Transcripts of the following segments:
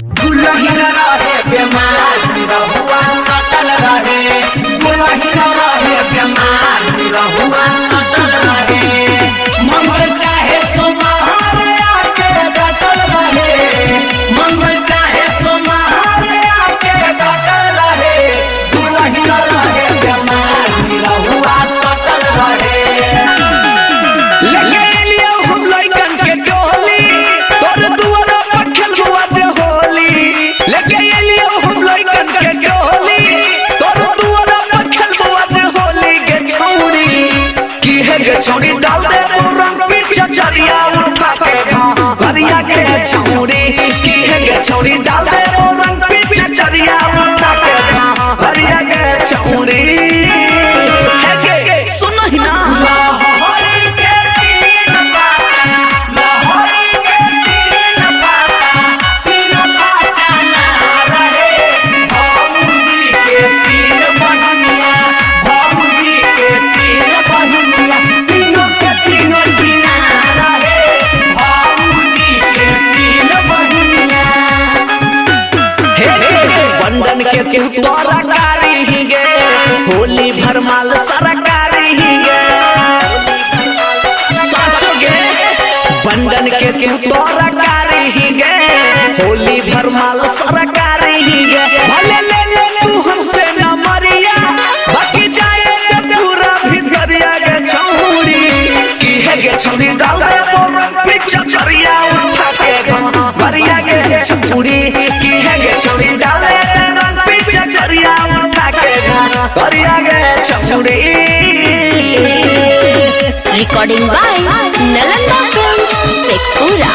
दुलहिन रहे बेमार रहुआ सटल रहे, दुलहिन रहे बेमार रहुआ सटल रहे, मंगल चाहे सोमवार आके डटल रहे, मंगल चाहे सोमवार आके डटल रहे, दुलहिन रहे बेमार रहुआ सटल रहे। लेके लियो हम लइकन के टोली तोर दुआरा पर खेलबुआ जे होली, लेके लियो हम लइकन के टोली तोर दुआरा पर खेलबुआ जे होली के छौरी की है गे छौरी डाल दे रंग पीछे चरिया उठा के भरिया के छौरी की है गे छौरी डाल दे रंग पीछे चरिया उठा के भरिया के छौरी है गे सुनो ही ना के तोरा कारी ही गे होली भरमाल सरकारी ही गे साचो गे बंडन के तोरा कारी ही गे होली भरमाल सरकारी ही गे भले ले ले तू हमसे न मरिया बाकी जाए ते पूरा भितरिया गे छौरी की है गे छौरी डाल दे रंग पीछे चरिया उठा के भरिया गे छौरी की है गे छौरी डाल दे चरिया उठा के भरिया गे छौरी। Recording by Nalanda films Sheikhpura.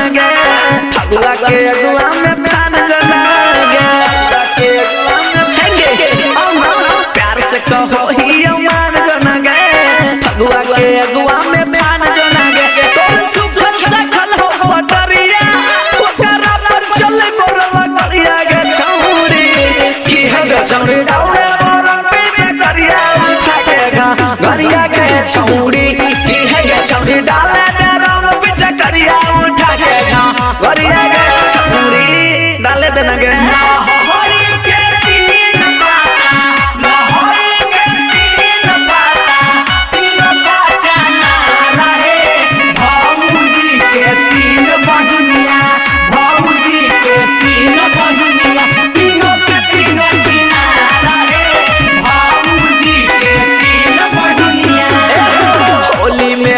Phagua के अगुआ में फान जना गे प्यार से कहो ही मान जना गे फगुआ के अगुआ में फान जना गे तोर सुखल सखल हो पटरिया ओकरा पर चले मोरला करिया गे छौरी की है गे छौरी डाले रंग पीछे करिया उठा के गरिया गे छौरी की है गे छौरी डाले रंग पीछे करिया उठा के गरिया गे छौरी डाले देना गे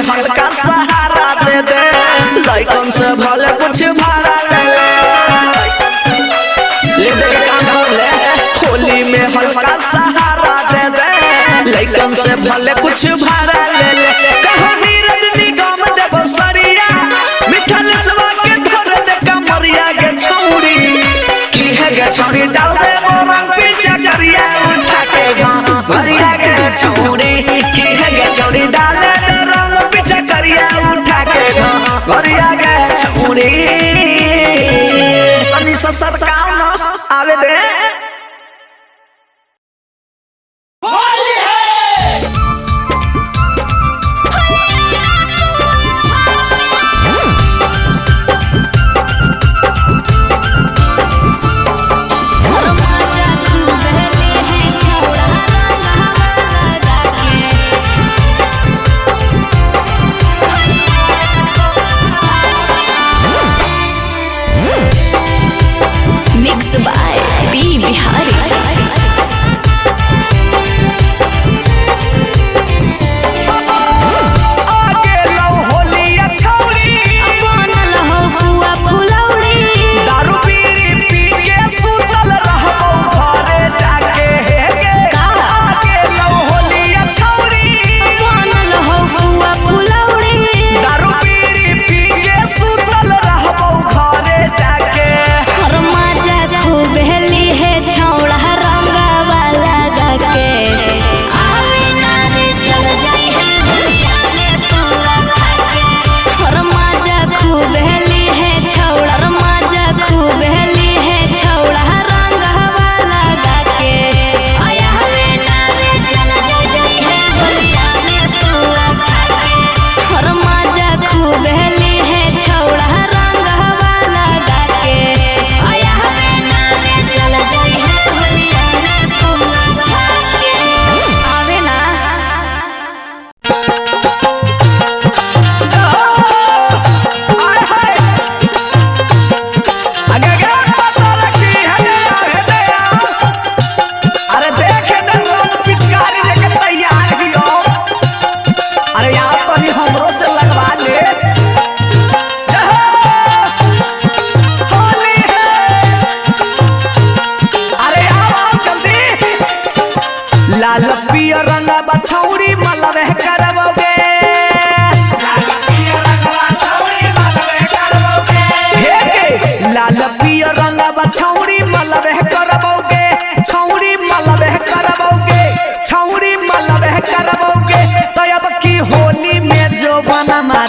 हल्का सहारा दे दे लइकन से भले कुछ भाड़ा ले दे काम कर ले होली में हल्का सहारा दे दे लइकन से भले कुछ भाड़ा ले कहो नीरज निगम दे बसरिया मिठल सवा के धर दे कमरिया गे छौरी की है गे छौरी डाल दे रंग पीछे चरिया उठा के गरिया गे छौरी की है गे छौरी डाल दे रंग पीछे चरिया उठा के गरिया गे छौरी तनी से सरकार न आवे दे मिक्स बाय बी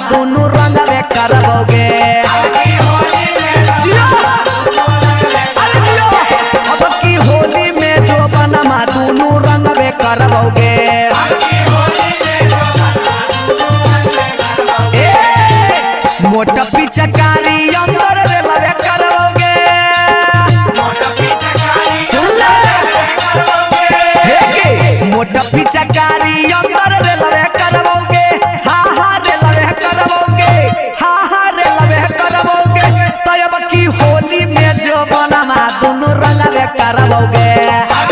दोनों रंग में करबोगे अब की होली में जो बनमा दोनों रंग में करबोगे मोटा पिचकारी अंदर रे लवे करबोगे सुन ले मोटा पिचकारी अंदर रे लवे करबोगे हाँ रे लवे करबोगे हाँ रे लवे करबोगे तो अब की होली में जो बनमा दोनों रंग में करबोगे अब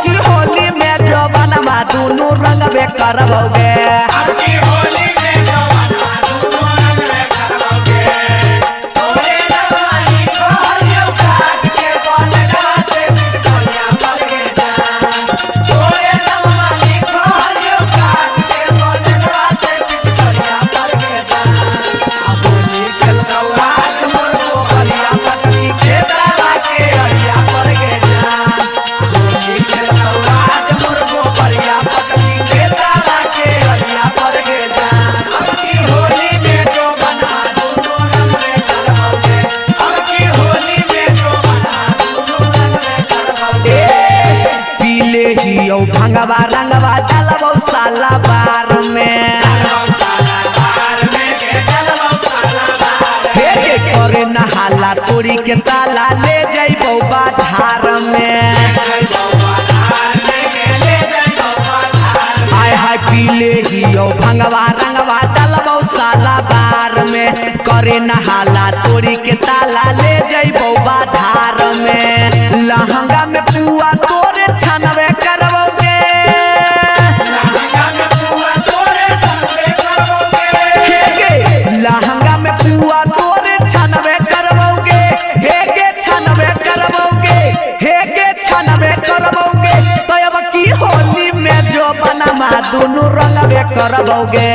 की होली में जो बनमा दोनों रंग में करबोगे भंगवा रंगवा डालबो साला बार में करे नहाला तोरी के ताला ले जाइबो बाधार में आय हाय पीले ही भंगवा रंगवा डालबो साला बार में करे नहाला तोरी के ताला ले जाइबो बाधार में लहंगा में पुआ तोरे छनवे करबोगे लहंगा में पुआ तोरे छनवे करबोगे हे गे छनवे करबोगे हे गे छनवे करबोगे तो अब की होली में जो बनमा दोनों रंग में करबोगे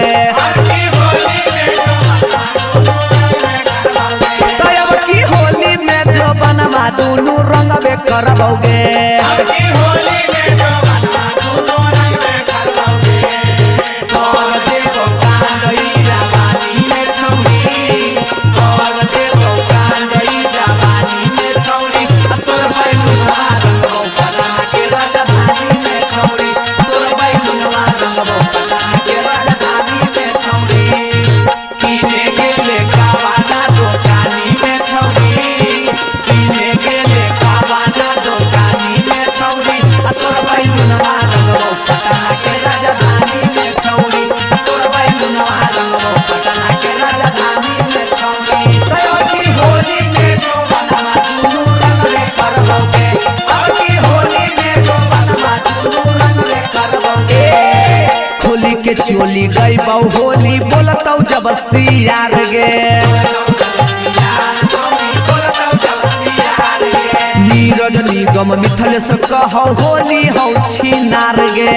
तो अब की होली में जो बनमा दोनों रंग में करबोगे के चोली गई बहु होली बोलतौ जब सियार गे नीरज निगम मिथल से कहो होली हौ छिनार गे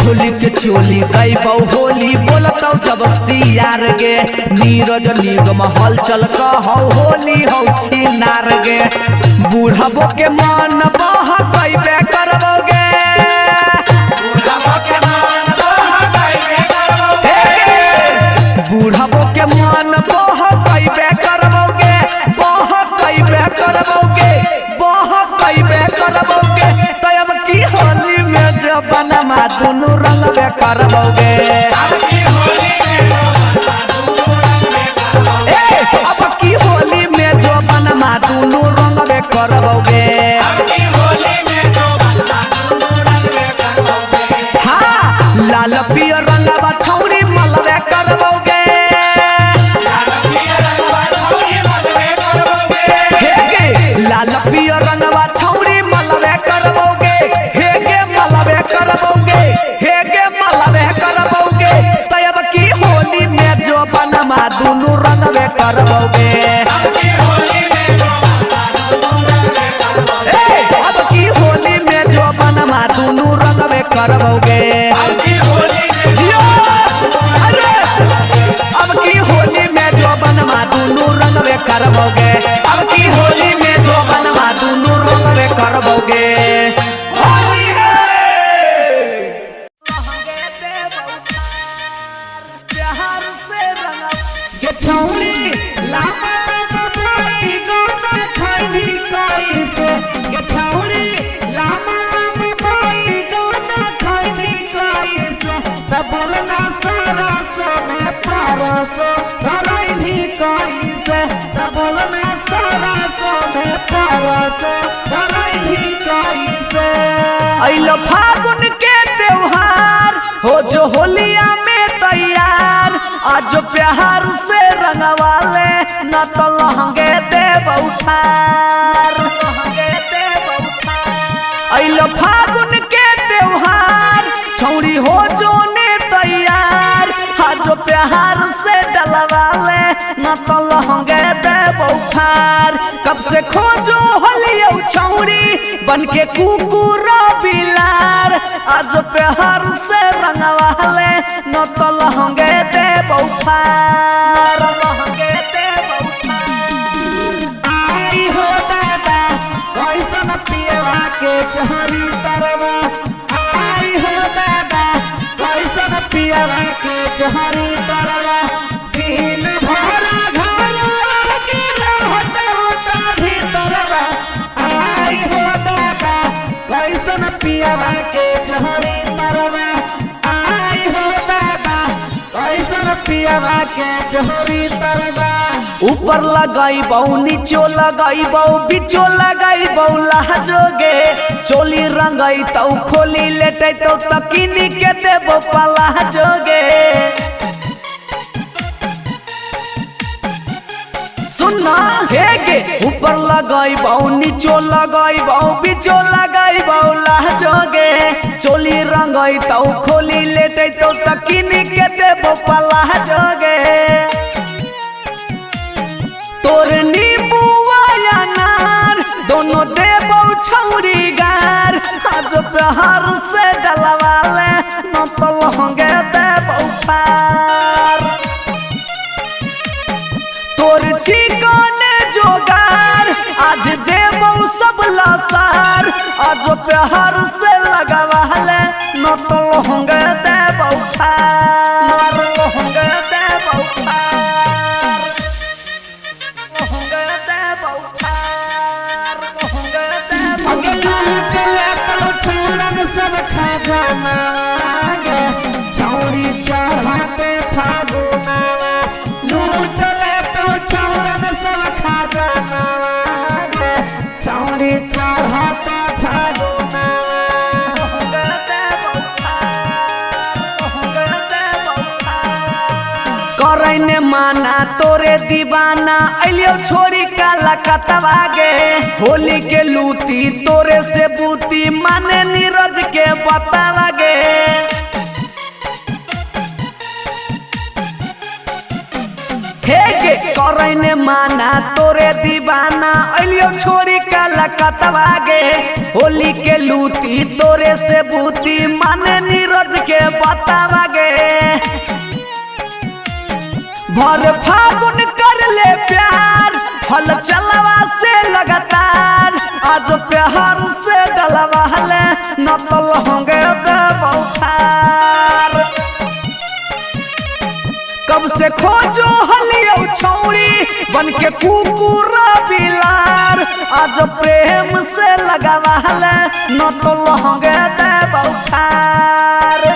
होली के चोली गई बहु होली बोलतौ जब सियार गे नीरज निगम हलचल कहो होली हौ छिनार गे बूढ़बो के मन बह कैबे करबोगे बूढ़बो के मन बह कैबे करबोगे तो अब की होली में जो बनमा दोनों रंग में करबोगे अब की होली में जो बनमा दोनों रंग में करबोगे हाँ लाल पियर रंगवा छौरी मलबे करबोगे लाल पियर रंगवा छौरी मलबे करबोगे हे गे मलबे करबोगे हे गे मलबे करबोगे तो अब की होली में जो बनमा दोनों रंग में करबोगे अब की होली में जो बनमा दोनों रंग में करबोगे अब की होली में जो बनमा दोनों रंग में करबोगे अब की होली में जो बनमा दोनों रंग में करबोगे। छौरी लामा लामा बाई गाना खैनी कैसे के छौरी लामा लामा बाई गाना खैनी कैसे त बोलना सारा सो में परसो धरैनी कैसे त बोलना सारा सो में परसो धरैनी कैसे अइलो फागुन के त्योहार हो जो होलिया में तैयार आज प्यार से रंगवाले न तो लहंगे देव उठार अइलो फागुन के त्योहार छौरी हो जो ने तैयार आज प्यार से डलवाले न तो लहंगे देव उठार कब से खोजो होलियो छौरी बन के कुकुर बिलार आज प्यार से रंगवाले न तो लहंगे देव उठार आई हो दादा कैसन पियवा के चहरी तरवा आई हो दादा कैसन पियवा के चहरी तरवा दिन भर घर के रहत होता भीतरवा आई हो दादा कैसन पियवा के चहरी तरवा आई हो दादा कैसन पियवा के चहरी तरवा ऊपर लगाई बहु नीचो लगाई बहु बीचो लगाई बहु लहजोगे चोली रंगाई तो खोली लेटे तो तकिनी के देबो पलाजोगे सुनना हेगे ऊपर लगाई बहु नीचो लगाई बहु बीचो लगाई बहु लहजोगे चोली रंगाई तो खोली लेटे तो तकिनी के देबो पलाजोगे तोर नींबुआ अनार दोनों देबो छौरी गार आज प्यार से डलवाले न तो लहंगे देबो पार तोर चिकने जोगार आज देबो सब लसार आज प्यार से लगवाले न तो लहंगे देबो पार लहंगे देबो पार सब खजाना छौरी चढ़ाते फागुना लूट ले तो छौरन सब खजाना छौरी चढ़ाते फागुना करैने माना तोरे दीवाना अलियो छोरी काला कतवागे होली के लूटी तोरे से बूती माने नीरज के बतावागे हेगे करैने माना तोरे दीवाना अलियो छोरी काला कतवागे होली के लूटी तोरे से बूती माने नीरज के बतावागे भर फागुन कर ले प्यार हल चलवा से लगातार आज प्यार से डलवा ले न तो लहंगे देबो उठार कब से खोजो हलियो छौरी बन के कुकुर बिलार आज प्रेम से लगावा ले न तो लहंगे देबो उठार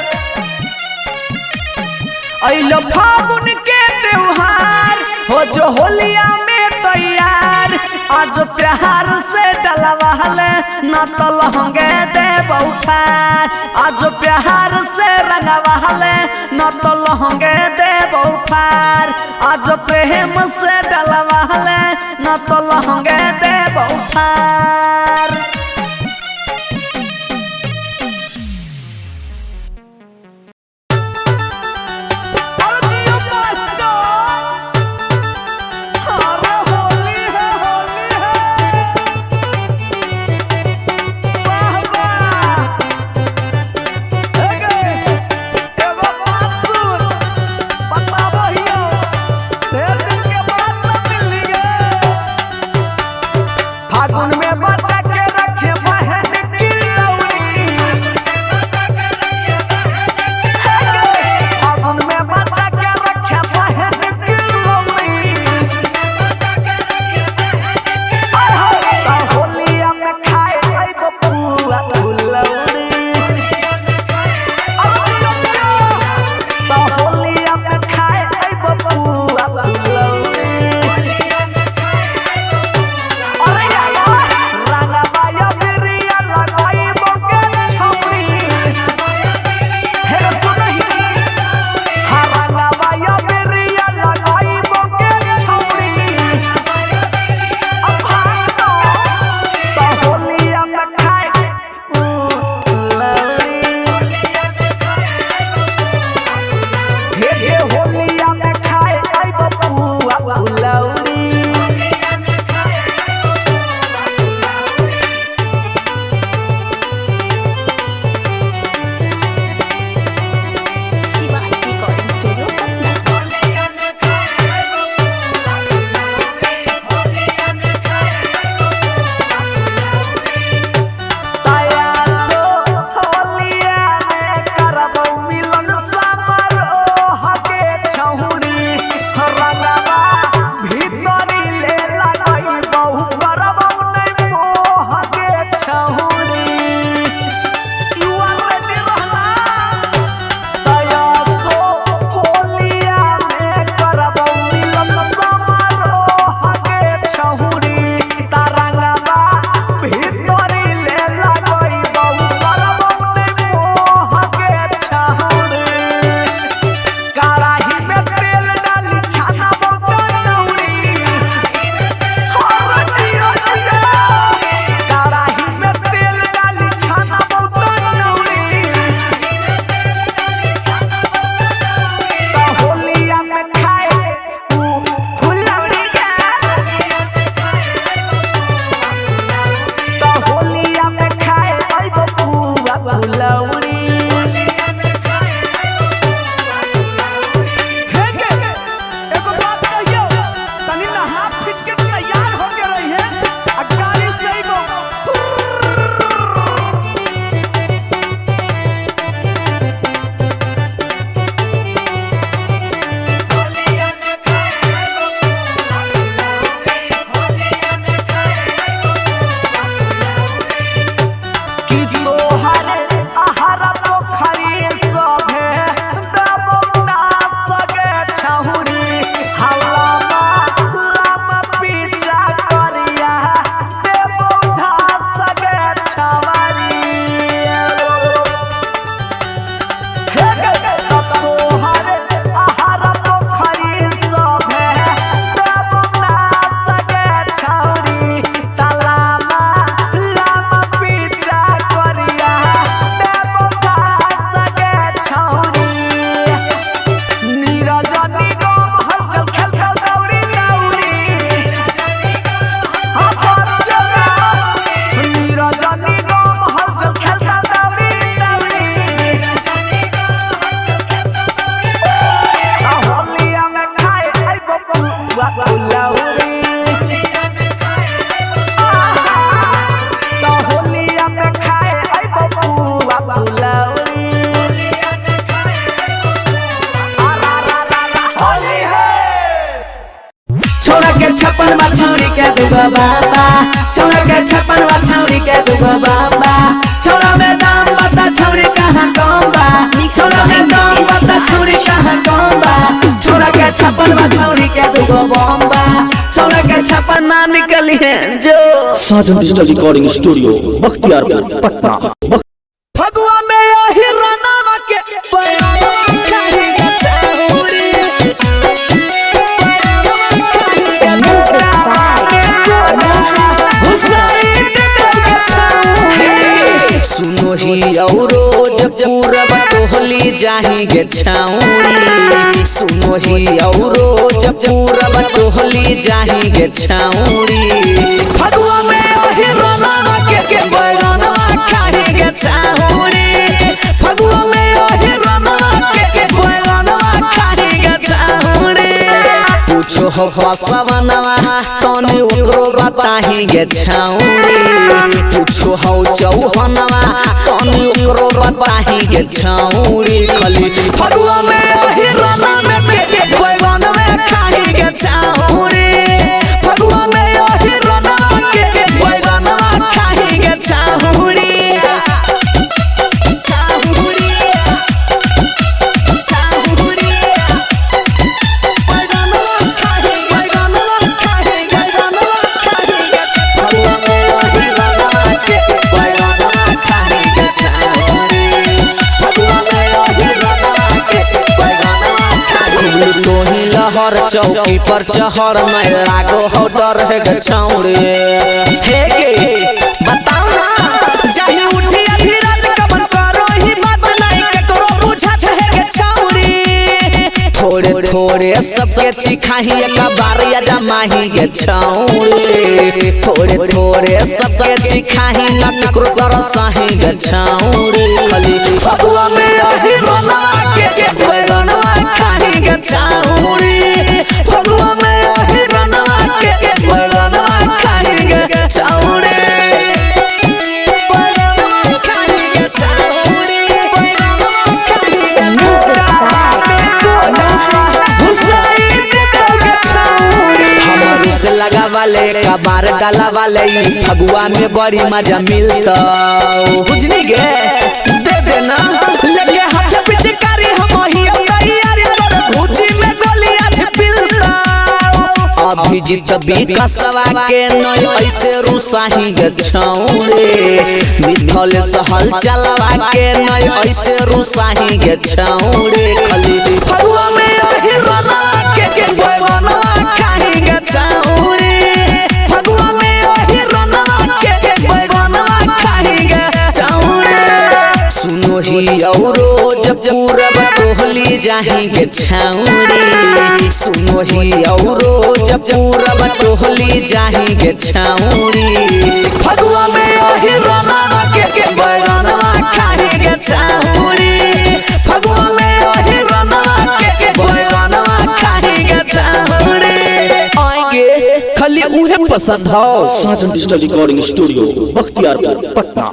अइलो फागुन के त्योहार हो जो होलिया में तैयार आज प्यार से डलवा ले न तो लहंगे देबो उठार आज प्यार से रंगवा ले न तो लहंगे देबो उठार आज प्रेम से डलवा ले न तो लहंगे देबो उठार फागुन में बचा के बाबा छोड़ा के छप्पन बा छौरी के दुगो बाबा छोड़ा में दाम बता छौरी कहाँ कम बा छोड़ा में दाम बता छौरी कहाँ कम बा छोड़ा के छप्पन बा छौरी के दुगो बम्बा छोड़ा के छप्पन ना निकली है जो Sajan digital recording studio Bakhtiyarpur Patna. Phagua में यही रनावा के पैरावा खाली के छौरी सुनो ही औरो जब पूरब टोहली जाही गे छौरी सुनो ही औरो जब पूरब टोहली जाही गे छौरी फगुआ में वही रनावा के बैगनवा खाही गे छौरी फगुआ में वही रनावा के बैगनवा खाही गे छौरी पूछो हो फसवनवा तने ओकरो बताही गे छौरी पूछो हो चौहनवा तने ओकरो बताही गे छौरी खली फगुआ में वही रना में के बैगनवा खाही गे छौरी फगुआ में वही रना के बैगनवा खाही गे छौरी लहर चौकी पर चहर नहीं लागो हो डर है गे छौरी हे गे बताओ ना जाही उठी आधी रात कबन करो ही बात नहीं केकरो बुझत है गे छौरी थोड़े थोड़े सबके चिखाही एक बार या जमाही गे छौरी थोड़े थोड़े सबके चिखाही न केकरो कर साही गे छौरी खली फगुआ में यही रोना के बैगनवा खाही गे छौरी फगुआ में यही रोना के बैगनवा खाही गे छौरी लगा वाले कबार डाला वाले फगुआ में बड़ी मजा मिलता बुझनी गे दे देना लगे हाथ पिचकारी हम ही तैयारी कर भूजी में गलिया छिलता अभी जीत भी कसवा के नय ऐसे रुसाही गे छौरी मिथल सहल चलवा के नय ऐसे रुसाही गे छौरी खली फगुआ में यही रना के बैगनवा खाही गे छौरी फगुआ में यही रना के बैगनवा खाही गे छौरी सुनो ही औरो जब पूरब टोहली जाही गे छौरी सुनो ही औरो जब पूरब टोहली जाही गे छौरी फगुआ में यही रना के बैगनवा खाही गे छौरी फगुआ में यही रना के बैगनवा खाही गे छौरी आएंगे खाली उहे पसंद हो। Sajan digital recording studio Bakhtiyarpur Patna.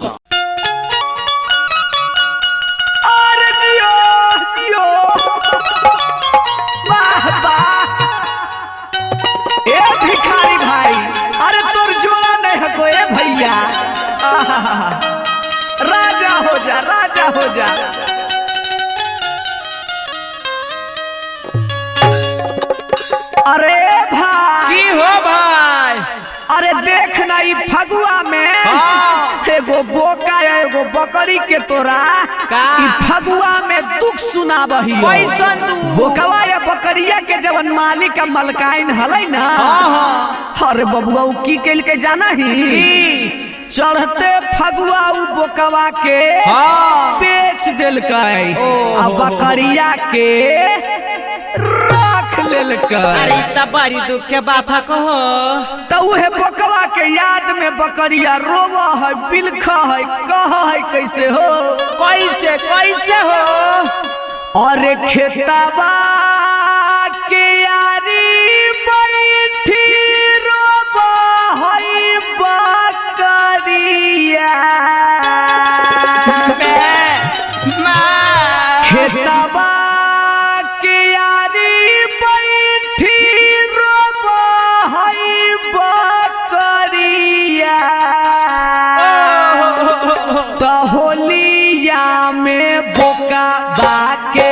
राजा हो जा राजा हो जा अरे भाई की हो भाई अरे देख ना ई फगुआ में एगो बोका एगो बकरी के तोरा का ई फगुआ में दुख सुनाबही कैसन तू बोकवा या बकरिया के जवन मालिक का मलकाइन हलै ना अरे बबुआ उ की कैल के जाना ही चढ़ते फगुआ उ बोकवा के बेच देलकै आ बकरिया के रख लेलकै। अरे त बड़ी दुख के बात कहो तो उहे बोकवा के याद में बकरिया रोवा है बिलखा है कहा है कैसे हो कैसे कैसे हो अरे खेतवा के यारी बैठी रोवा है बकरिया खेतवा के यारी बैठी रोवा है बकरिया में बोका बाके